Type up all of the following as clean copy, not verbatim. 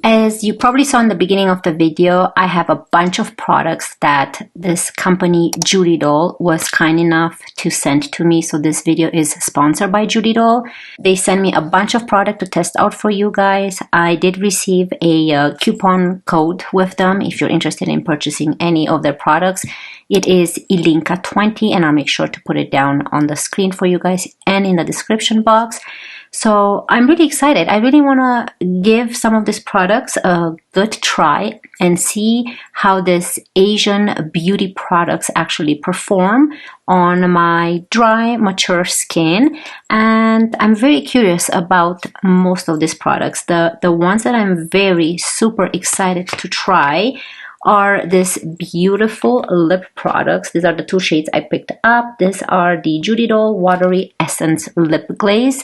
As you probably saw in the beginning of the video, I have a bunch of products that this company Judydoll was kind enough to send to me. So this video is sponsored by Judydoll. They sent me a bunch of product to test out for you guys. I did receive a coupon code with them if you're interested in purchasing any of their products. It is Ilinka20, and I'll make sure to put it down on the screen for you guys and in the description box. So I'm really excited. I really want to give some of these products a good try and see how this Asian beauty products actually perform on my dry, mature skin. And I'm very curious about most of these products. The ones that I'm very super excited to try are these beautiful lip products. These are the two shades I picked up. These are the Judydoll Watery Essence Lip Glaze.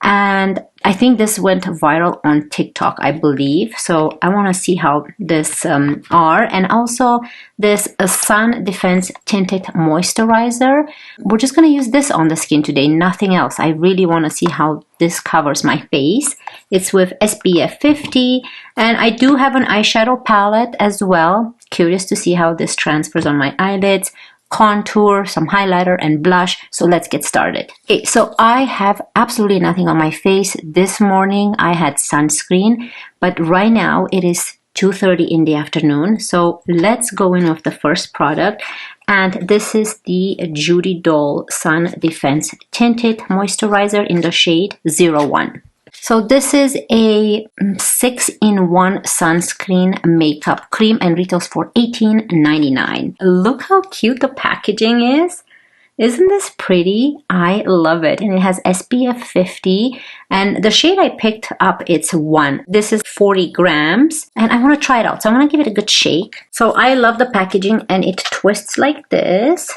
And I think this went viral on TikTok, I believe. So I want to see how this are. And also this Sun Defense Tinted Moisturizer. We're just going to use this on the skin today, nothing else. I really want to see how this covers my face. It's with SPF 50. And I do have an eyeshadow palette as well. Curious to see how this transfers on my eyelids. Contour, some highlighter, and blush. So let's get started. Okay, so I have absolutely nothing on my face. This morning I had sunscreen, but right now it is 2:30 in the afternoon. So let's go in with the first product. And this is the Judydoll Sun Defense Tinted Moisturizer in the shade 01. So this is a 6-in-1 sunscreen makeup cream and retails for $18.99. Look how cute the packaging is. Isn't this pretty? I love it. And it has SPF 50. And the shade I picked up, it's 1. This is 40 grams. And I want to try it out. So I'm going to give it a good shake. So I love the packaging, and it twists like this.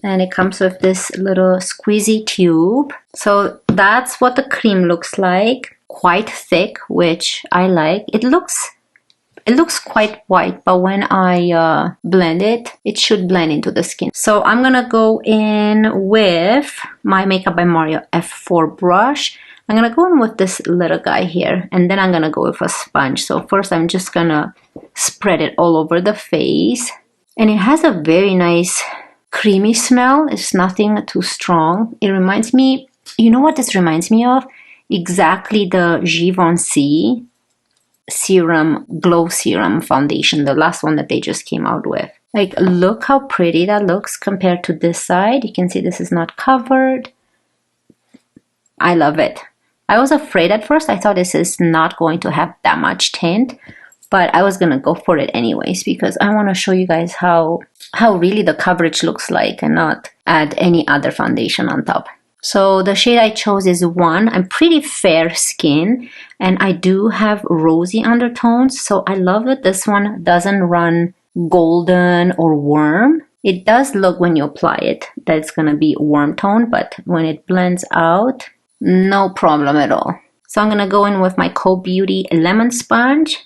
And it comes with this little squeezy tube. So that's what the cream looks like. Quite thick, which I like. It looks quite white, but when I blend it, it should blend into the skin. So I'm gonna go in with my Makeup by Mario F4 brush. I'm gonna go in with this little guy here, and then I'm gonna go with a sponge. So first I'm just gonna spread it all over the face. And it has a very nice creamy smell. It's nothing too strong. It reminds me, you know what this reminds me of? Exactly the Givenchy serum, glow serum foundation, the last one that they just came out with. Like, look how pretty that looks compared to this side. You can see this is not covered. I love it. I was afraid at first. I thought this is not going to have that much tint, but I was gonna go for it anyways because I want to show you guys how really the coverage looks like and not add any other foundation on top. So the shade I chose is 1. I'm pretty fair skin, and I do have rosy undertones. So I love that this one doesn't run golden or warm. It does look when you apply it that it's gonna be warm tone, but when it blends out, no problem at all. So I'm gonna go in with my Co Beauty Lemon Sponge.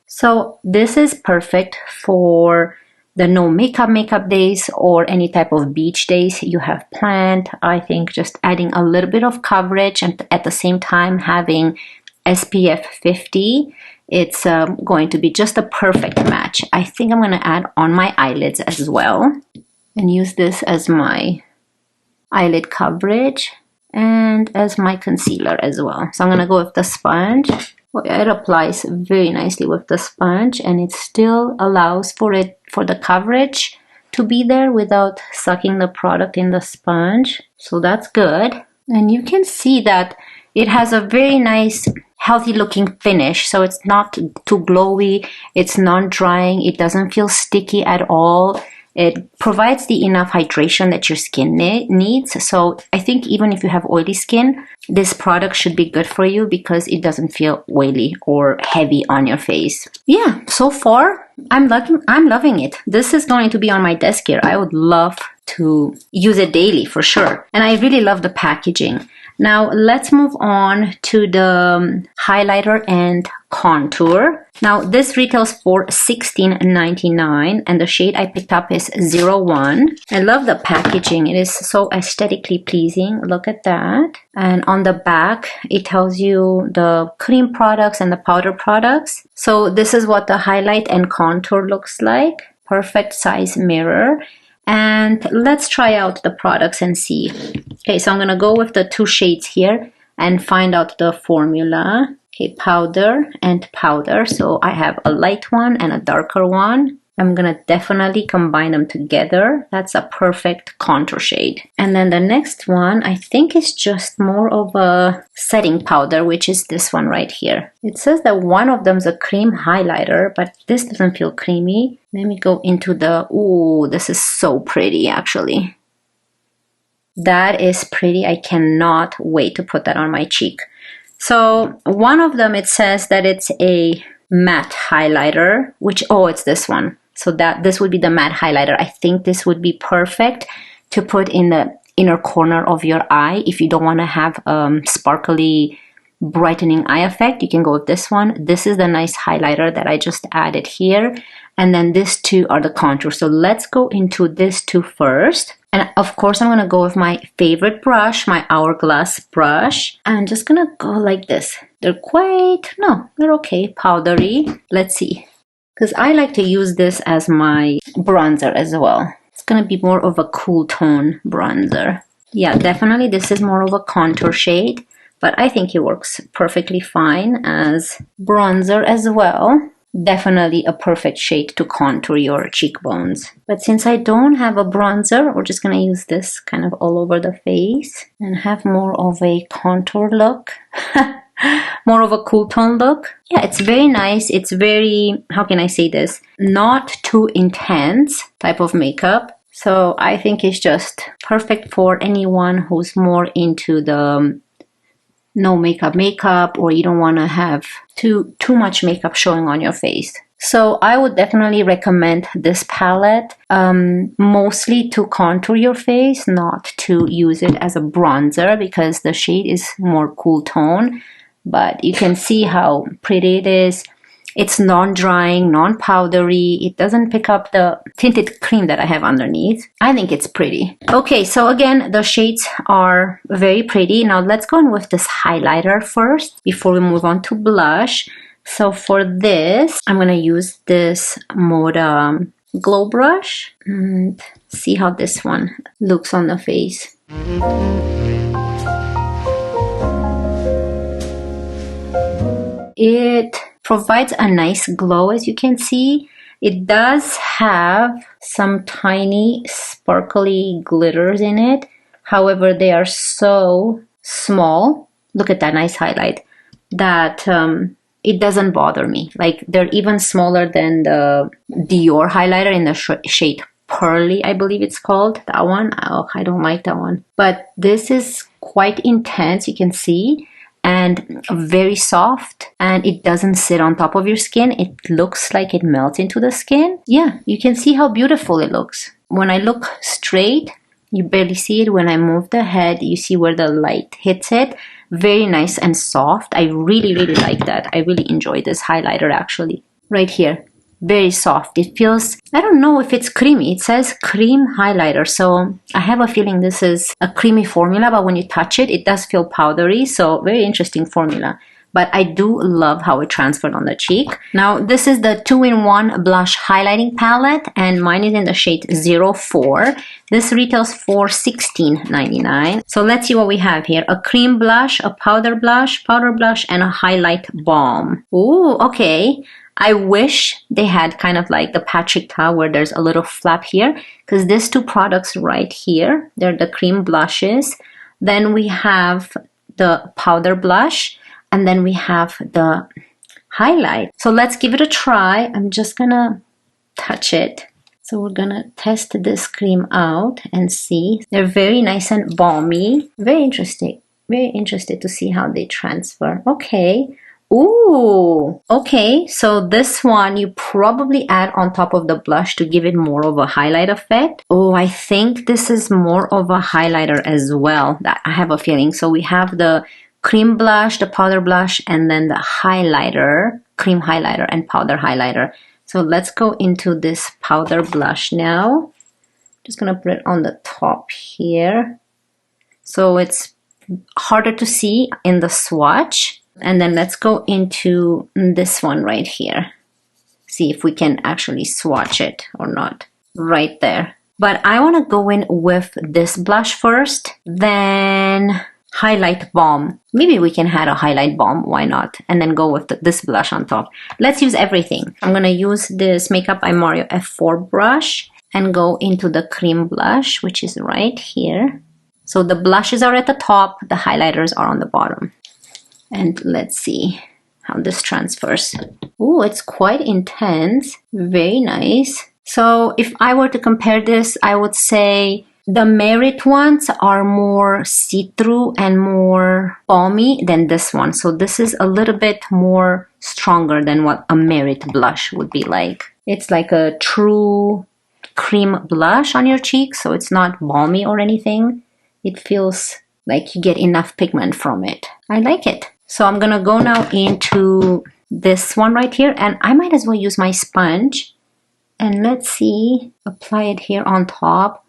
So this is perfect for the no makeup days or any type of beach days you have planned. I think just adding a little bit of coverage and at the same time having SPF 50, it's going to be just a perfect match. I think I'm going to add on my eyelids as well and use this as my eyelid coverage and as my concealer as well. So I'm going to go with the sponge. It applies very nicely with the sponge, and it still allows for the coverage to be there without sucking the product in the sponge. So that's good. And you can see that it has a very nice healthy looking finish. So it's not too glowy, it's non-drying, it doesn't feel sticky at all. It provides the enough hydration that your skin needs. So I think even if you have oily skin, this product should be good for you because it doesn't feel oily or heavy on your face. Yeah, so far I'm loving it. This is going to be on my desk here. I would love to use it daily for sure. And I really love the packaging. Now let's move on to the highlighter and contour. Now this retails for $16.99 and the shade I picked up is 01. I love the packaging. It is so aesthetically pleasing. Look at that. And on the back, it tells you the cream products and the powder products. So this is what the highlight and contour looks like. Perfect size mirror. And let's try out the products and see. Okay, so I'm going to go with the 2 shades here and find out the formula. Okay, powder and powder. So I have a light one and a darker one. I'm going to definitely combine them together. That's a perfect contour shade. And then the next one, I think is just more of a setting powder, which is this one right here. It says that one of them is a cream highlighter, but this doesn't feel creamy. Let me go into the, ooh, this is so pretty actually. That is pretty. I cannot wait to put that on my cheek. So one of them, it says that it's a matte highlighter, which, oh, it's this one. So that this would be the matte highlighter. I think this would be perfect to put in the inner corner of your eye. If you don't want to have sparkly brightening eye effect, you can go with this one. This is the nice highlighter that I just added here. And then these two are the contours. So let's go into these two first. And of course, I'm going to go with my favorite brush, my Hourglass brush. I'm just going to go like this. They're they're okay, powdery. Let's see. Because I like to use this as my bronzer as well. It's going to be more of a cool tone bronzer. Yeah, definitely this is more of a contour shade, but I think it works perfectly fine as bronzer as well. Definitely a perfect shade to contour your cheekbones. But since I don't have a bronzer, we're just going to use this kind of all over the face and have more of a contour look. More of a cool tone look. Yeah, it's very nice. It's very, how can I say this? Not too intense type of makeup. So I think it's just perfect for anyone who's more into the no makeup, or you don't want to have too much makeup showing on your face. So I would definitely recommend this palette, mostly to contour your face, not to use it as a bronzer because the shade is more cool tone. But you can see how pretty it is. It's non-drying, non-powdery. It doesn't pick up the tinted cream that I have underneath. I think it's pretty. Okay, so again, the shades are very pretty. Now let's go in with this highlighter first before we move on to blush. So for this, I'm going to use this Moda Glow Brush and see how this one looks on the face. It provides a nice glow, as you can see. It does have some tiny sparkly glitters in it. However, they are so small. Look at that nice highlight. That it doesn't bother me. Like, they're even smaller than the Dior highlighter in the shade Pearly, I believe it's called. That one. Oh, I don't like that one. But this is quite intense, you can see. And very soft, and it doesn't sit on top of your skin. It looks like it melts into the skin. Yeah, you can see how beautiful it looks. When I look straight, you barely see it. When I move the head, you see where the light hits it. Very nice and soft. I really, really like that. I really enjoy this highlighter actually. Right here. Very soft. It feels, I don't know if it's creamy. It says cream highlighter. So I have a feeling this is a creamy formula, but when you touch it, it does feel powdery. So very interesting formula. But I do love how it transferred on the cheek. Now, this is the 2-in-1 blush highlighting palette, and mine is in the shade 04. This retails for $16.99. So let's see what we have here. A cream blush, a powder blush, and a highlight balm. Ooh, okay. I wish they had kind of like the Patrick Ta where there's a little flap here, because these two products right here, they're the cream blushes. Then we have the powder blush, and then we have the highlight. So let's give it a try. I'm just gonna touch it. So we're gonna test this cream out and see. They're very nice and balmy. Very interesting. Very interested to see how they transfer. Okay. Ooh, okay, so this one you probably add on top of the blush to give it more of a highlight effect. Oh, I think this is more of a highlighter as well. That I have a feeling. So we have the cream blush, the powder blush, and then the highlighter, cream highlighter and powder highlighter. So let's go into this powder blush now. Just gonna put it on the top here. So it's harder to see in the swatch. And then let's go into this one right here. See if we can actually swatch it or not. Right there. But I want to go in with this blush first, then highlight balm. Maybe we can add a highlight balm, why not? And then go with this blush on top. Let's use everything. I'm going to use this Makeup by Mario F4 brush and go into the cream blush, which is right here. So the blushes are at the top, the highlighters are on the bottom. And let's see how this transfers. Oh, it's quite intense. Very nice. So if I were to compare this, I would say the Merit ones are more see-through and more balmy than this one. So this is a little bit more stronger than what a Merit blush would be like. It's like a true cream blush on your cheeks, so it's not balmy or anything. It feels like you get enough pigment from it. I like it. So I'm gonna go now into this one right here, and I might as well use my sponge. And let's see, apply it here on top.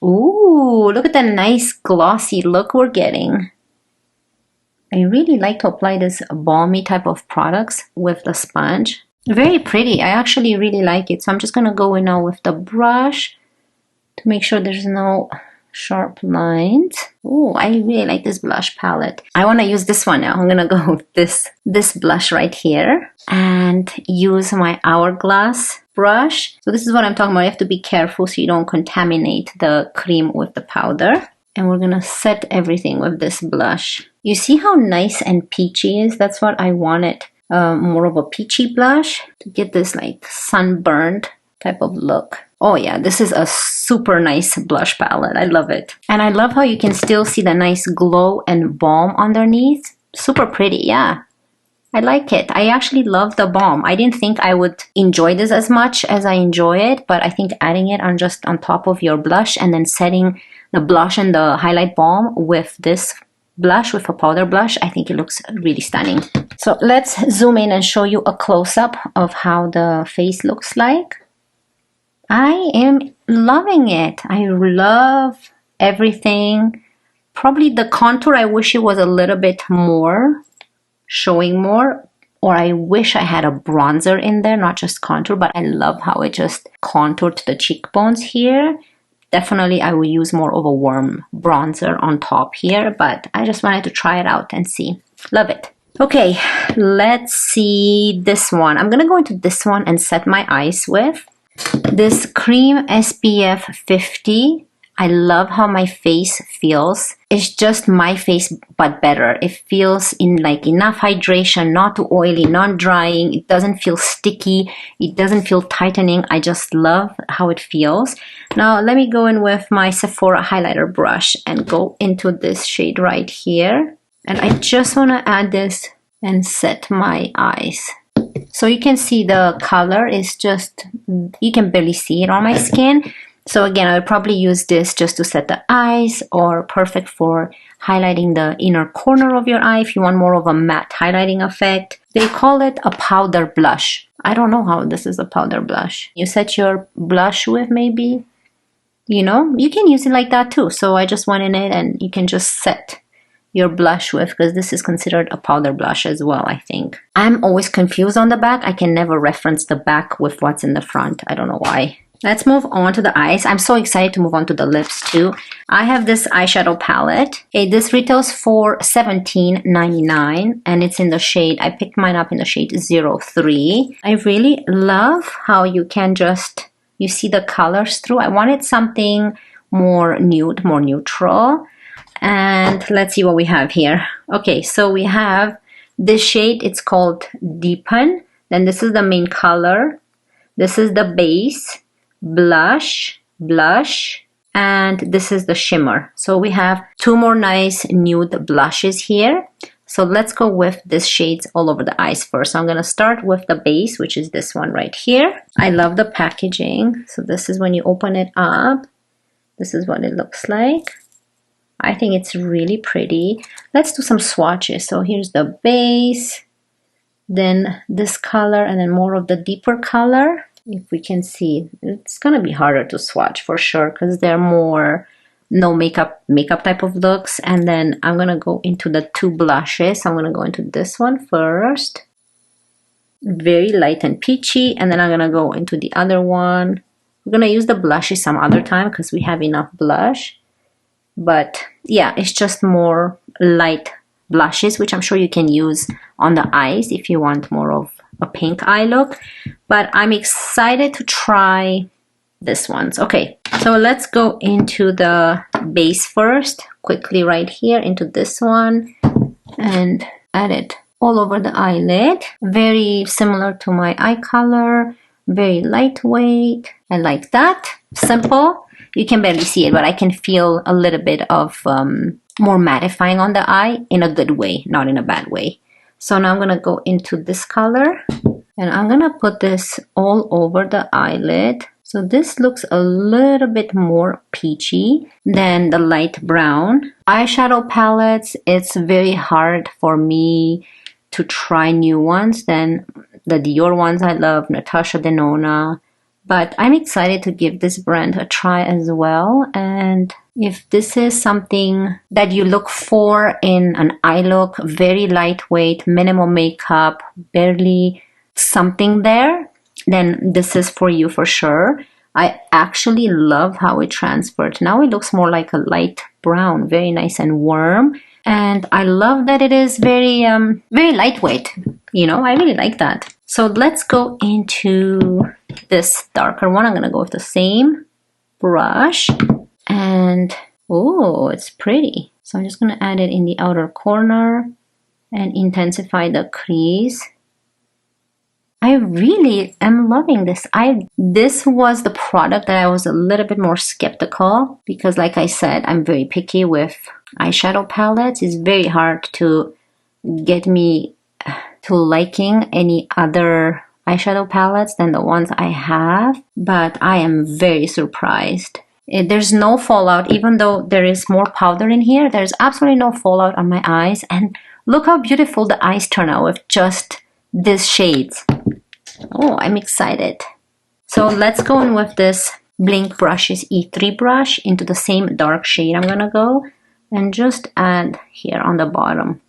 Ooh, look at the nice glossy look we're getting. I really like to apply this balmy type of products with the sponge. Very pretty. I actually really like it. So I'm just gonna go in now with the brush to make sure there's no sharp lines. Oh, I really like this blush palette. I want to use this one now. I'm gonna go with this blush right here and use my Hourglass brush. So this is what I'm talking about. You have to be careful so you don't contaminate the cream with the powder. And we're gonna set everything with this blush. You see how nice and peachy is? That's what I wanted. More of a peachy blush to get this like sunburned type of look. Oh yeah, this is a super nice blush palette. I love it. And I love how you can still see the nice glow and balm underneath. Super pretty, yeah. I like it. I actually love the balm. I didn't think I would enjoy this as much as I enjoy it, but I think adding it on just on top of your blush and then setting the blush and the highlight balm with this blush, with a powder blush, I think it looks really stunning. So let's zoom in and show you a close-up of how the face looks like. I am loving it. I love everything. Probably the contour, I wish it was a little bit more, showing more, or I wish I had a bronzer in there, not just contour, but I love how it just contoured the cheekbones here. Definitely I will use more of a warm bronzer on top here, but I just wanted to try it out and see. Love it. Okay, let's see this one. I'm gonna go into this one and set my eyes with this cream SPF 50. I love how my face feels. It's just my face, but better. It feels in like enough hydration, not too oily, not drying. It doesn't feel sticky. It doesn't feel tightening. I just love how it feels. Now let me go in with my Sephora highlighter brush and go into this shade right here. And I just want to add this and set my eyes. So you can see the color is just, you can barely see it on my skin. So again, I would probably use this just to set the eyes, or perfect for highlighting the inner corner of your eye if you want more of a matte highlighting effect. They call it a powder blush. I don't know how this is a powder blush. You set your blush with maybe, you know, you can use it like that too. So I just went in it and you can just set your blush with, because this is considered a powder blush as well, I think. I'm always confused on the back. I can never reference the back with what's in the front. I don't know why. Let's move on to the eyes. I'm so excited to move on to the lips too. I have this eyeshadow palette. Okay, this retails for $17.99 and it's in the shade, I picked mine up in the shade 03. I really love how you can just, you see the colors through. I wanted something more nude, more neutral. And let's see what we have here. Okay, so we have this shade, it's called Deepen. Then this is the main color. This is the base, blush, and this is the shimmer. So we have two more nice nude blushes here. So let's go with these shades all over the eyes first. So I'm going to start with the base, which is this one right here. I love the packaging. So this is when you open it up. This is what it looks like. I think it's really pretty. Let's do some swatches. So here's the base, then this color, and then more of the deeper color. If we can see, it's gonna be harder to swatch for sure because they're more no makeup type of looks. And then I'm gonna go into the two blushes. I'm gonna go into this one first, very light and peachy, and then I'm gonna go into the other one. We're gonna use the blushes some other time because we have enough blush. But yeah, it's just more light blushes, which I'm sure you can use on the eyes if you want more of a pink eye look. But I'm excited to try this ones. Okay, so let's go into the base first, quickly right here into this one and add it all over the eyelid. Very similar to my eye color, very lightweight. I like that. Simple. You can barely see it, but I can feel a little bit of more mattifying on the eye in a good way, not in a bad way. So now I'm going to go into this color and I'm going to put this all over the eyelid. So this looks a little bit more peachy than the light brown. Eyeshadow palettes, it's very hard for me to try new ones than the Dior ones I love, Natasha Denona. But I'm excited to give this brand a try as well. And if this is something that you look for in an eye look, very lightweight, minimal makeup, barely something there, then this is for you for sure. I actually love how it transferred. Now it looks more like a light brown, very nice and warm. And I love that it is very lightweight. You know, I really like that. So let's go into this darker one. I'm going to go with the same brush. And, oh, it's pretty. So I'm just going to add it in the outer corner and intensify the crease. I really am loving this. This was the product that I was a little bit more skeptical because, like I said, I'm very picky with eyeshadow palettes. It's very hard to get me to liking any other eyeshadow palettes than the ones I have, but I am very surprised. There's no fallout, even though there is more powder in here. There's absolutely no fallout on my eyes, and look how beautiful the eyes turn out with just these shades. Oh, I'm excited. So let's go in with this Blink Brushes E3 brush into the same dark shade. I'm gonna go and just add here on the bottom.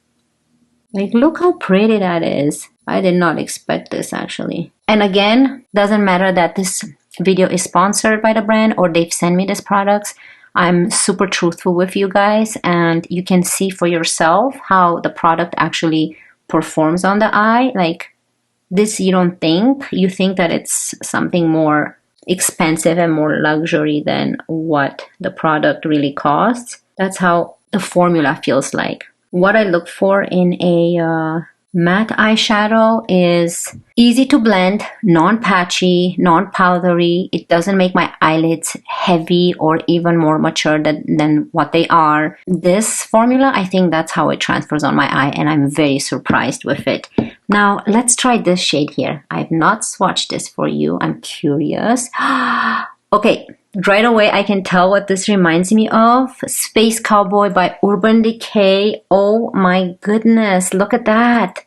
Like, look how pretty that is. I did not expect this actually. And again, doesn't matter that this video is sponsored by the brand or they've sent me these products. I'm super truthful with you guys and you can see for yourself how the product actually performs on the eye. Like this, you don't think. You think that it's something more expensive and more luxury than what the product really costs. That's how the formula feels like. What I look for in a matte eyeshadow is easy to blend, non-patchy, non-powdery. It doesn't make my eyelids heavy or even more mature than what they are. This formula, I think that's how it transfers on my eye and I'm very surprised with it. Now, let's try this shade here. I've not swatched this for you. I'm curious. Okay. Right away, I can tell what this reminds me of. Space Cowboy by Urban Decay. Oh my goodness, look at that.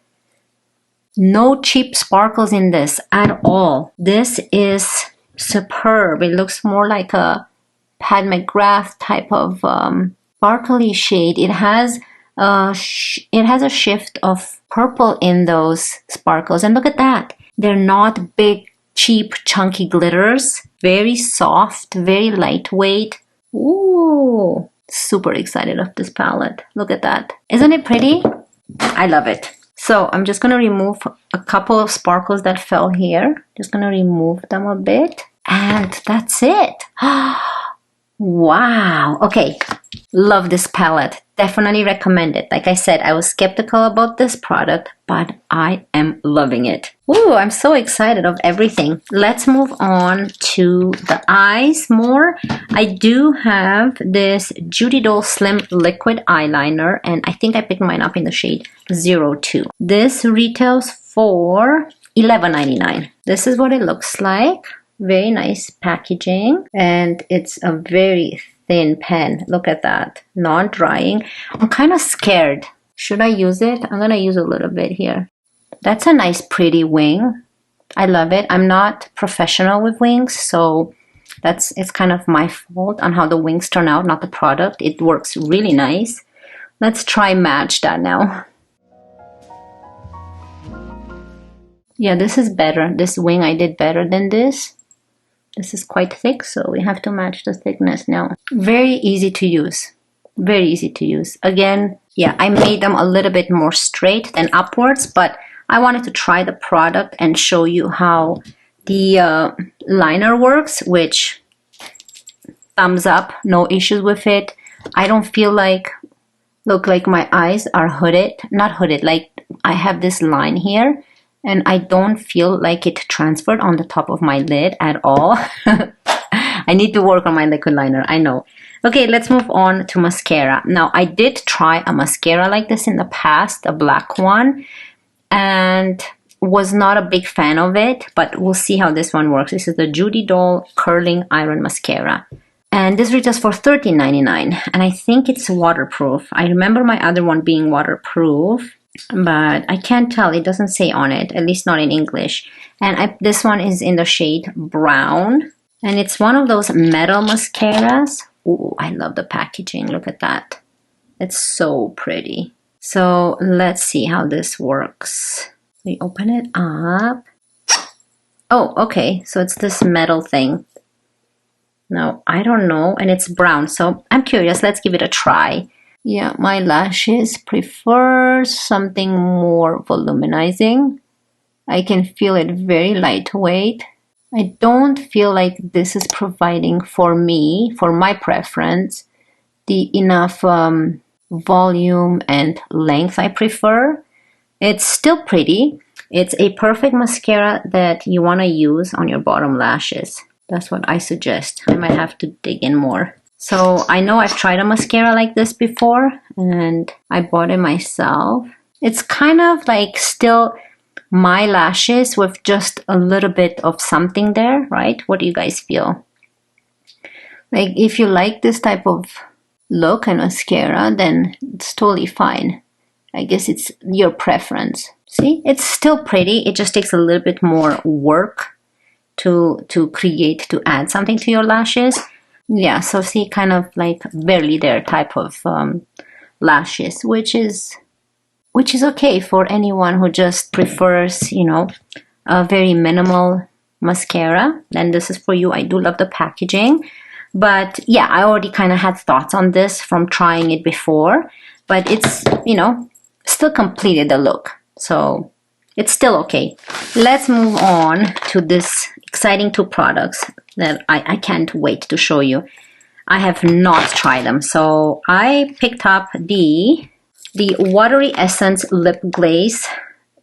No cheap sparkles in this at all. This is superb. It looks more like a Pat McGrath type of sparkly shade. It has a shift of purple in those sparkles. And look at that. They're not big, cheap, chunky glitters. Very soft, very lightweight. Ooh, super excited of this palette. Look at that. Isn't it pretty? I love it. So I'm just going to remove a couple of sparkles that fell here. Just going to remove them a bit. And that's it. Wow. Okay. Love this palette. Definitely recommend it. Like I said, I was skeptical about this product, but I am loving it. Ooh, I'm so excited of everything. Let's move on to the eyes more. I do have this Judydoll Slim Liquid Eyeliner, and I think I picked mine up in the shade 02. This retails for $11.99. This is what it looks like. Very nice packaging, and it's a very thin pen. Look at that, non-drying. I'm kind of scared. Should I use it? I'm gonna use a little bit here. That's a nice pretty wing. I love it. I'm not professional with wings, so it's kind of my fault on how the wings turn out, not the product. It works really nice. Let's try match that now. Yeah, this is better. This wing I did better than this. This is quite thick, so we have to match the thickness now. Very easy to use. Very easy to use. Again, yeah, I made them a little bit more straight than upwards, but I wanted to try the product and show you how the liner works, which thumbs up, no issues with it. I don't feel like, look like my eyes are hooded, not hooded, like I have this line here. And I don't feel like it transferred on the top of my lid at all. I need to work on my liquid liner, I know. Okay, let's move on to mascara. Now, I did try a mascara like this in the past, a black one, and was not a big fan of it, but we'll see how this one works. This is the Judydoll Curling Iron Mascara. And this retails for $13.99, and I think it's waterproof. I remember my other one being waterproof, but I can't tell. It doesn't say on it, at least not in English. And this one is in the shade brown, and it's one of those metal mascaras. Ooh, I love the packaging. Look at that. It's so pretty. So let's see how this works. We open it up. Oh, okay. So it's this metal thing. Now, I don't know, and it's brown, so I'm curious. Let's give it a try. Yeah, my lashes prefer something more volumizing. I can feel it very lightweight. I don't feel like this is providing for me, for my preference, the enough volume and length I prefer. It's still pretty. It's a perfect mascara that you want to use on your bottom lashes. That's what I suggest. I might have to dig in more. So I know I've tried a mascara like this before, and I bought it myself. It's kind of like still my lashes with just a little bit of something there, right? What do you guys feel? Like if you like this type of look and mascara, then it's totally fine. I guess it's your preference. See, it's still pretty. It just takes a little bit more work to add something to your lashes. Yeah, so see, kind of like barely there type of lashes, which is okay for anyone who just prefers, you know, a very minimal mascara. Then this is for you. I do love the packaging, but yeah, I already kind of had thoughts on this from trying it before, but it's, you know, still completed the look, so it's still okay. Let's move on to this exciting two products that I can't wait to show you. I have not tried them, so I picked up the Watery Essence Lip Glaze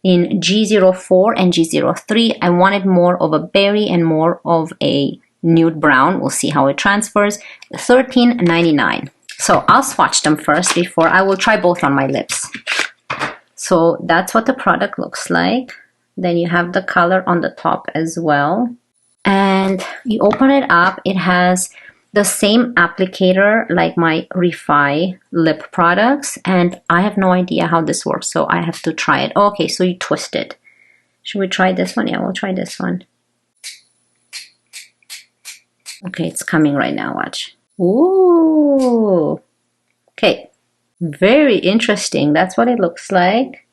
in G04 and G03. I wanted more of a berry and more of a nude brown. We'll see how it transfers. $13.99. So I'll swatch them first before I will try both on my lips. So that's what the product looks like. Then you have the color on the top as well. And you open it up, it has the same applicator like my Refi lip products, and I have no idea how this works, so I have to try it. Okay, so you twist it. Should we try this one? Yeah, we'll try this one. Okay, it's coming right now, watch. Ooh! Okay, very interesting. That's what it looks like.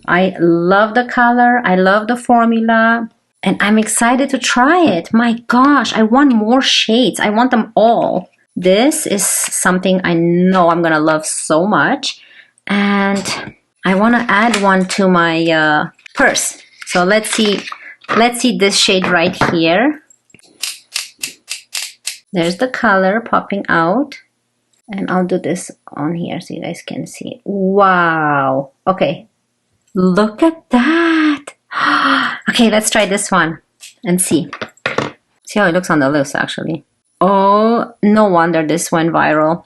I love the color, I love the formula, and I'm excited to try it. My gosh, I want more shades. I want them all. This is something I know I'm gonna love so much, and I want to add one to my purse. So let's see this shade right here. There's the color popping out. And I'll do this on here so you guys can see. Wow. Okay. Look at that. Okay, let's try this one and see. See how it looks on the lips, actually. Oh, no wonder this went viral.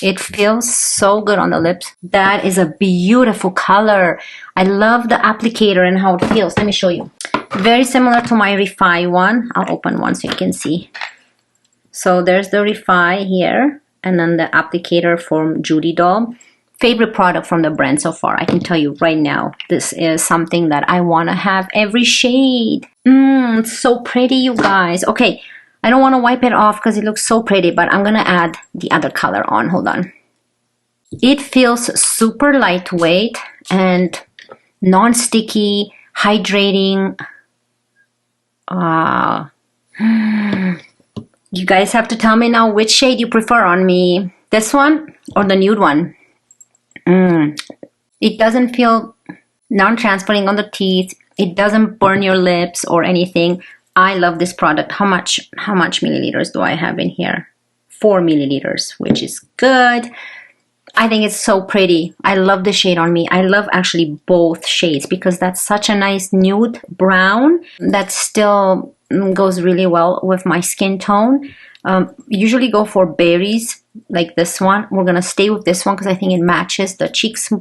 It feels so good on the lips. That is a beautiful color. I love the applicator and how it feels. Let me show you. Very similar to my Refi one. I'll open one so you can see. So there's the Refi here, and then the applicator from Judydoll. Favorite product from the brand so far. I can tell you right now, this is something that I want to have every shade. It's so pretty, you guys. Okay, I don't want to wipe it off because it looks so pretty, but I'm going to add the other color on. Hold on. It feels super lightweight and non-sticky, hydrating. You guys have to tell me now which shade you prefer on me. This one or the nude one? It doesn't feel non-transparent on the teeth. It doesn't burn your lips or anything. I love this product. How much milliliters do I have in here? 4 milliliters, which is good. I think it's so pretty. I love the shade on me. I love actually both shades because that's such a nice nude brown that still goes really well with my skin tone. Usually go for berries like this one. We're gonna stay with this one because I think it matches the cheeks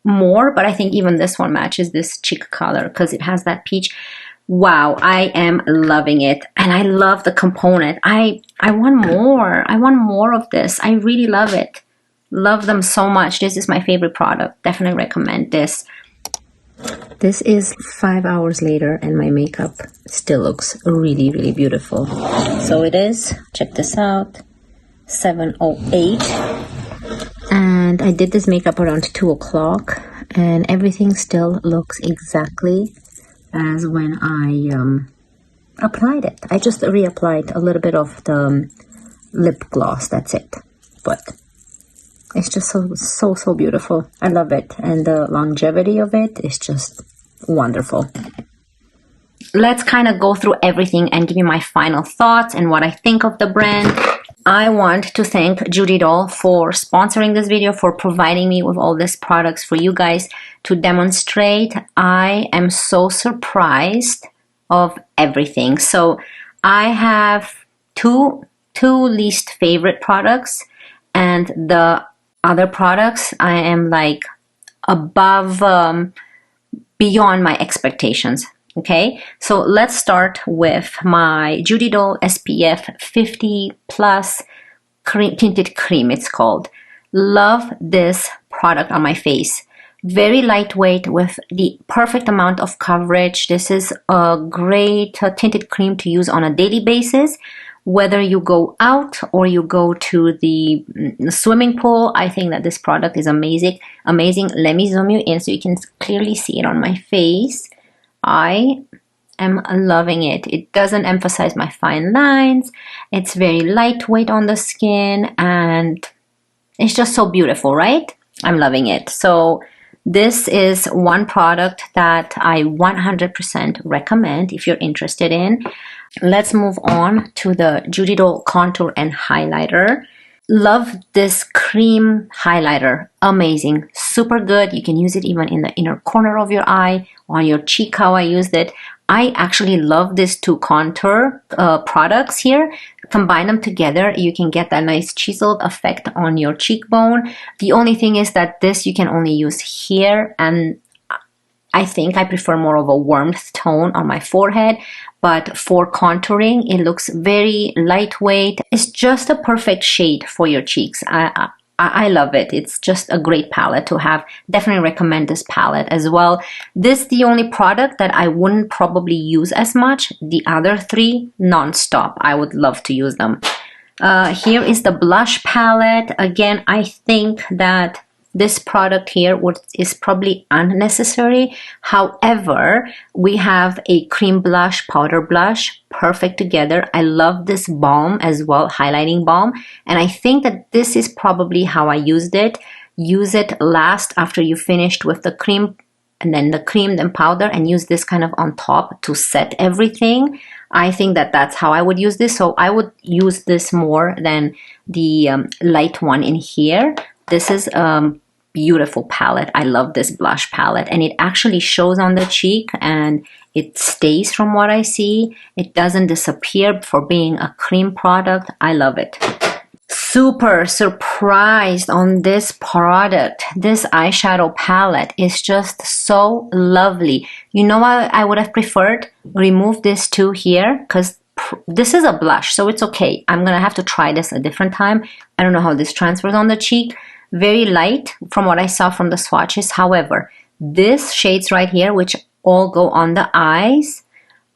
more, but I think even this one matches this cheek color because it has that peach. Wow, I am loving it, and I love the component. I want more. I want more of this. I really love it. Love them so much. This is my favorite product. Definitely recommend this. This is 5 hours later and my makeup still looks really, really beautiful. So it is, check this out, 7:08. And I did this makeup around 2 o'clock and everything still looks exactly as when I applied it. I just reapplied a little bit of the lip gloss, that's it. But it's just so beautiful. I love it. And the longevity of it is just wonderful. Let's kind of go through everything and give you my final thoughts and what I think of the brand. I want to thank Judydoll for sponsoring this video, for providing me with all these products for you guys to demonstrate. I am so surprised of everything. So I have two least favorite products, and the other products I am like above, beyond my expectations. Okay, so let's start with my Judydoll SPF 50 plus tinted cream, it's called. Love this product on my face. Very lightweight with the perfect amount of coverage. This is a great tinted cream to use on a daily basis. Whether you go out or you go to the swimming pool, I think that this product is amazing. Let me zoom you in so you can clearly see it on my face. I am loving it. It doesn't emphasize my fine lines. It's very lightweight on the skin and it's just so beautiful, right? I'm loving it. So this is one product that I 100% recommend if you're interested in. Let's move on to the Judydoll Contour and Highlighter. Love this cream highlighter. Amazing. Super good. You can use it even in the inner corner of your eye, on your cheek, how I used it. I actually love these two contour products here. Combine them together, you can get that nice chiseled effect on your cheekbone. The only thing is that this you can only use here, and I think I prefer more of a warmth tone on my forehead. But for contouring, it looks very lightweight. It's just a perfect shade for your cheeks. I love it. It's just a great palette to have. Definitely recommend this palette as well. This is the only product that I wouldn't probably use as much. The other three, non-stop. I would love to use them. Here is the blush palette. Again, I think that this product here is probably unnecessary. However, we have a cream blush, powder blush, perfect together. I love this balm as well, highlighting balm. And I think that this is probably how I used it. Use it last after you finished with the cream, and then the cream, then powder, and use this kind of on top to set everything. I think that that's how I would use this. So I would use this more than the light one in here. This is a beautiful palette. I love this blush palette, and it actually shows on the cheek and it stays from what I see. It doesn't disappear for being a cream product. I love it. Super surprised on this product. This eyeshadow palette is just so lovely. You know what I would have preferred? Remove this two here, because this is a blush, so it's okay. I'm gonna have to try this a different time. I don't know how this transfers on the cheek. Very light from what I saw from the swatches. However, this shades right here, which all go on the eyes,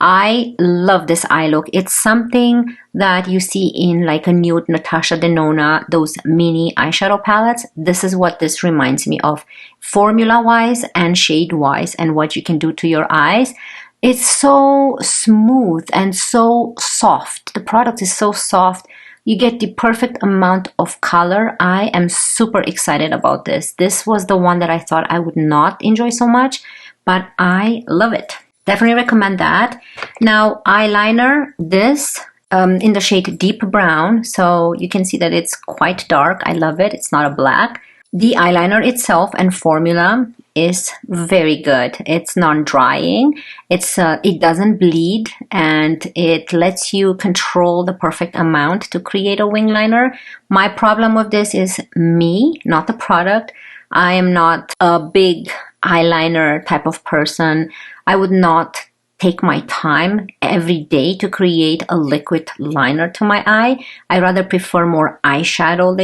I love this eye look. It's something that you see in like a nude Natasha Denona, those mini eyeshadow palettes. This is what this reminds me of, formula-wise and shade-wise, and what you can do to your eyes. It's so smooth and so soft. The product is so soft. You get the perfect amount of color. I am super excited about this. This was the one that I thought I would not enjoy so much, but I love it. Definitely recommend that. Now, eyeliner, this in the shade Deep Brown. So you can see that it's quite dark. I love it. It's not a black. The eyeliner itself and formula is very good. It's non-drying. It doesn't bleed, and it lets you control the perfect amount to create a wing liner. My problem with this is me, not the product. I am not a big eyeliner type of person. I would not take my time every day to create a liquid liner to my eye. I rather prefer more eyeshadow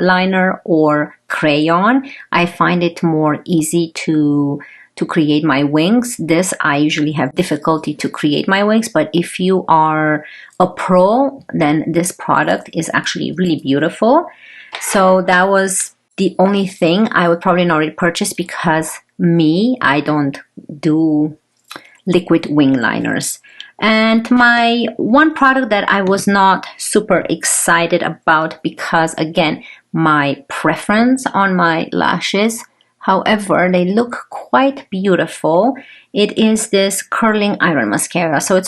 liner or crayon. I find it more easy to create my wings. This, I usually have difficulty to create my wings, but if you are a pro, then this product is actually really beautiful. So that was the only thing I would probably not repurchase, because I don't do liquid wing liners. And my one product that I was not super excited about, because again, my preference on my lashes, however, they look quite beautiful. It is this curling iron mascara. So it's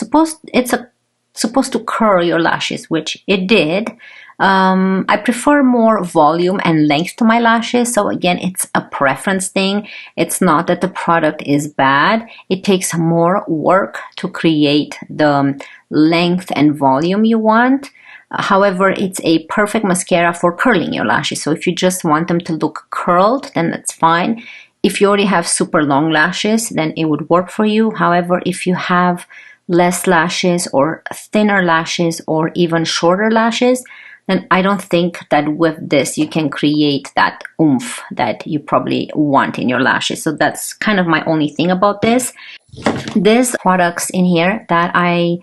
supposed to curl your lashes, which it did. I prefer more volume and length to my lashes. So again, it's a preference thing. It's not that the product is bad. It takes more work to create the length and volume you want. However, it's a perfect mascara for curling your lashes. So if you just want them to look curled, then that's fine. If you already have super long lashes, then it would work for you. However, if you have less lashes or thinner lashes or even shorter lashes, then I don't think that with this you can create that oomph that you probably want in your lashes. So that's kind of my only thing about this. There's products in here that I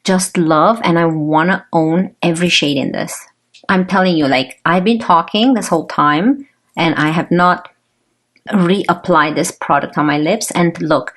just love, and I want to own every shade in this. I'm telling you, like, I've been talking this whole time and I have not reapplied this product on my lips. And look,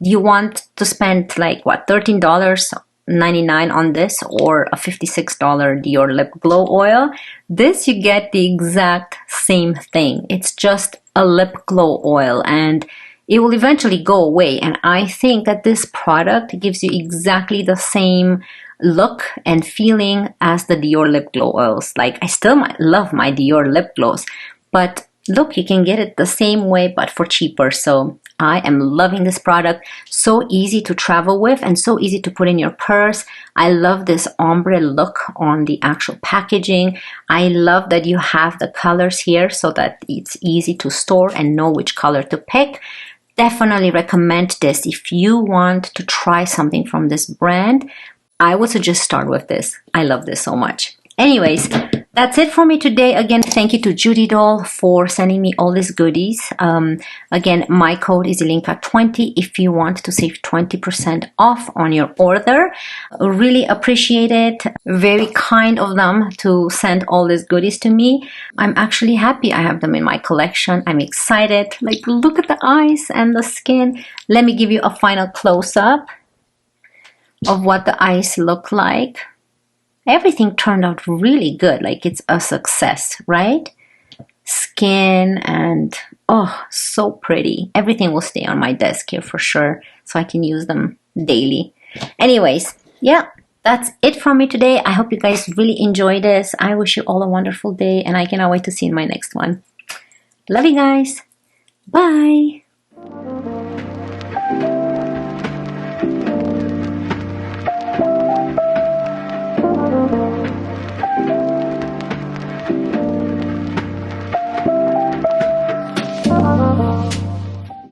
you want to spend like what, $13.99 on this, or a $56 Dior Lip Glow Oil. This, you get the exact same thing. It's just a lip glow oil, and it will eventually go away. And I think that this product gives you exactly the same look and feeling as the Dior Lip Glow Oils. Like, I still love my Dior lip glows, but look, you can get it the same way, but for cheaper. So I am loving this product. So easy to travel with and so easy to put in your purse. I love this ombre look on the actual packaging. I love that you have the colors here so that it's easy to store and know which color to pick. Definitely recommend this if you want to try something from this brand. I would suggest start with this. I love this so much. Anyways, that's it for me today. Again, thank you to Judydoll for sending me all these goodies. Again, my code is Ilinka20 if you want to save 20% off on your order. Really appreciate it. Very kind of them to send all these goodies to me. I'm actually happy I have them in my collection. I'm excited. Like, look at the eyes and the skin. Let me give you a final close-up of what the eyes look like. Everything turned out really good. Like, it's a success, right? Skin and, oh, so pretty. Everything will stay on my desk here for sure, so I can use them daily. Anyways, yeah, That's it from me today. I hope you guys really enjoy this. I wish you all a wonderful day, and I cannot wait to see you in my next one. Love you guys. Bye.